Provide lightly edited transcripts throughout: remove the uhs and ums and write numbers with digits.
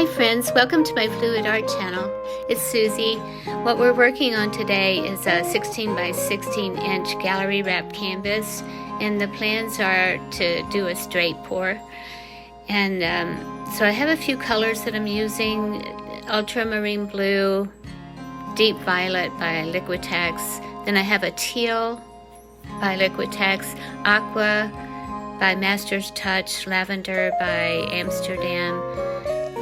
Hi friends, welcome to my fluid art channel. It's Susie. What we're working on today is a 16 by 16 inch gallery wrap canvas, and the plans are to do a straight pour. And so I have a few colors that I'm using: ultramarine blue, deep violet by Liquitex, then I have a teal by Liquitex, aqua by Master's Touch, lavender by Amsterdam,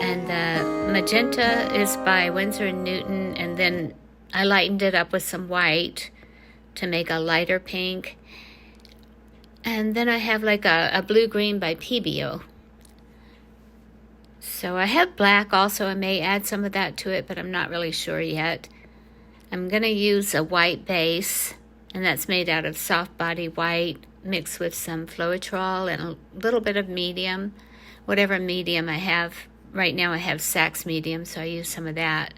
and the magenta is by Winsor & Newton, and then I lightened it up with some white to make a lighter pink. And then I have like a blue-green by PBO. So I have black also. I may add some of that to it, but I'm not really sure yet. I'm going to use a white base, and that's made out of soft body white mixed with some Floetrol and a little bit of medium, whatever medium I have. Right now I have Saks medium, so I use some of that.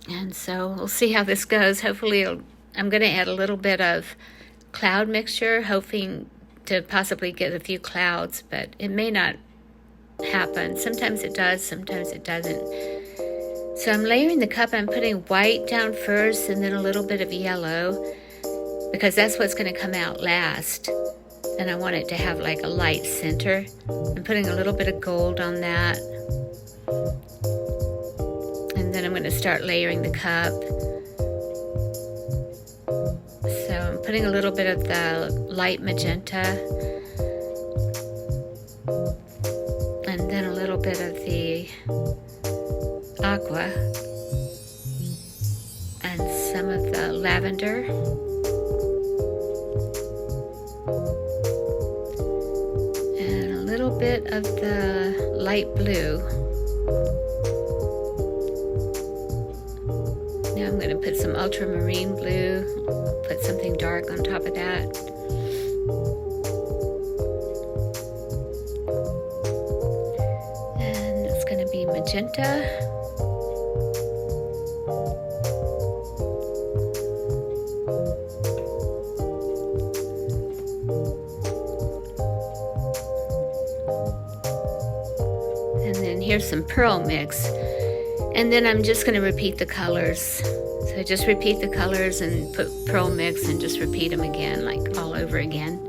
And so we'll see how this goes. Hopefully I'm going to add a little bit of cloud mixture, hoping to possibly get a few clouds, but it may not happen. Sometimes it does, sometimes it doesn't. So I'm layering the cup. I'm putting white down first and then a little bit of yellow, because that's what's going to come out last. And I want it to have like a light center. I'm putting a little bit of gold on that. And then I'm going to start layering the cup. So I'm putting a little bit of the light magenta. And then a little bit of the aqua. And some of the lavender. Bit of the light blue. Now I'm going to put some ultramarine blue, put something dark on top of that. And it's going to be magenta. Here's some pearl mix, and then I'm just going to repeat the colors. So just repeat the colors and put pearl mix and just repeat them again, like all over again.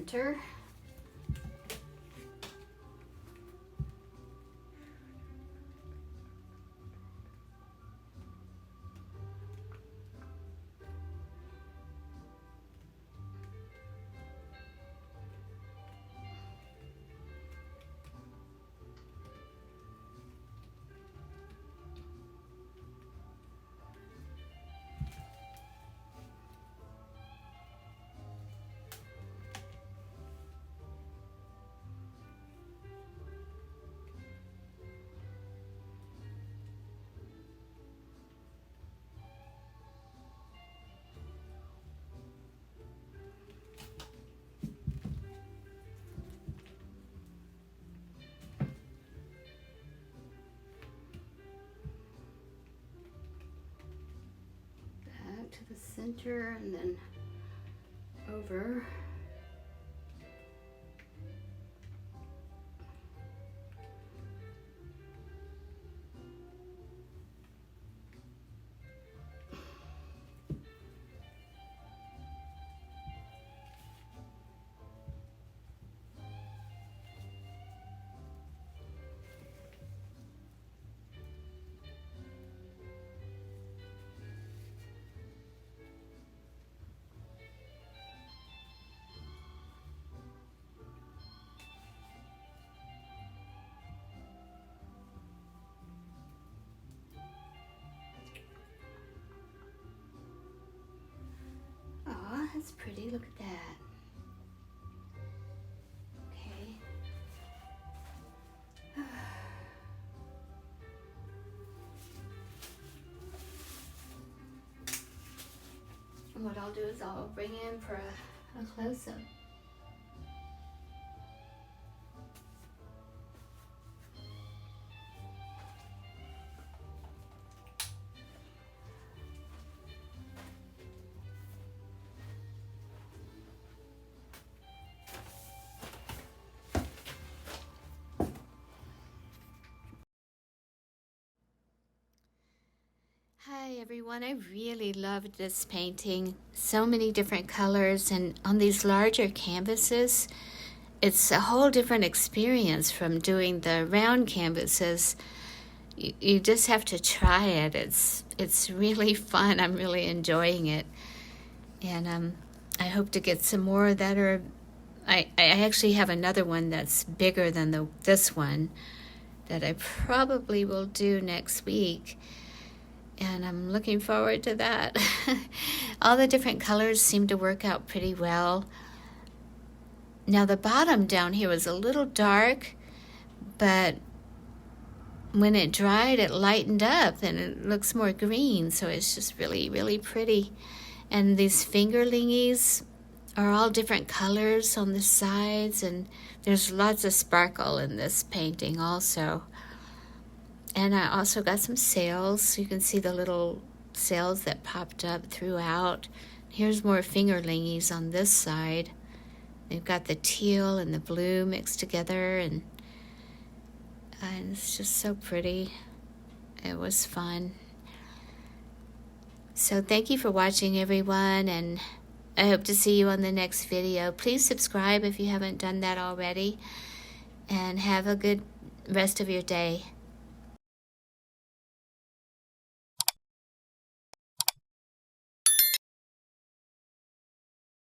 center. To the center and then over. Oh, that's pretty. Look at that. Okay. And what I'll do is I'll bring in for a close-up. Hi everyone, I really loved this painting. So many different colors and on these larger canvases. it's a whole different experience from doing the round canvases. You just have to try it. It's really fun. I'm really enjoying it. And I hope to get some more that are, I actually have another one that's bigger than this one that I probably will do next week. And I'm looking forward to that. All the different colors seem to work out pretty well. Now the bottom down here was a little dark, but when it dried, it lightened up and it looks more green. So it's just really, really pretty. And these fingerlingies are all different colors on the sides, and there's lots of sparkle in this painting also. And I also got some sails. You can see the little sails that popped up throughout. Here's more fingerlingies on this side. They've got the teal and the blue mixed together, and it's just so pretty. It was fun. So thank you for watching, everyone, and I hope to see you on the next video. Please subscribe if you haven't done that already, and have a good rest of your day.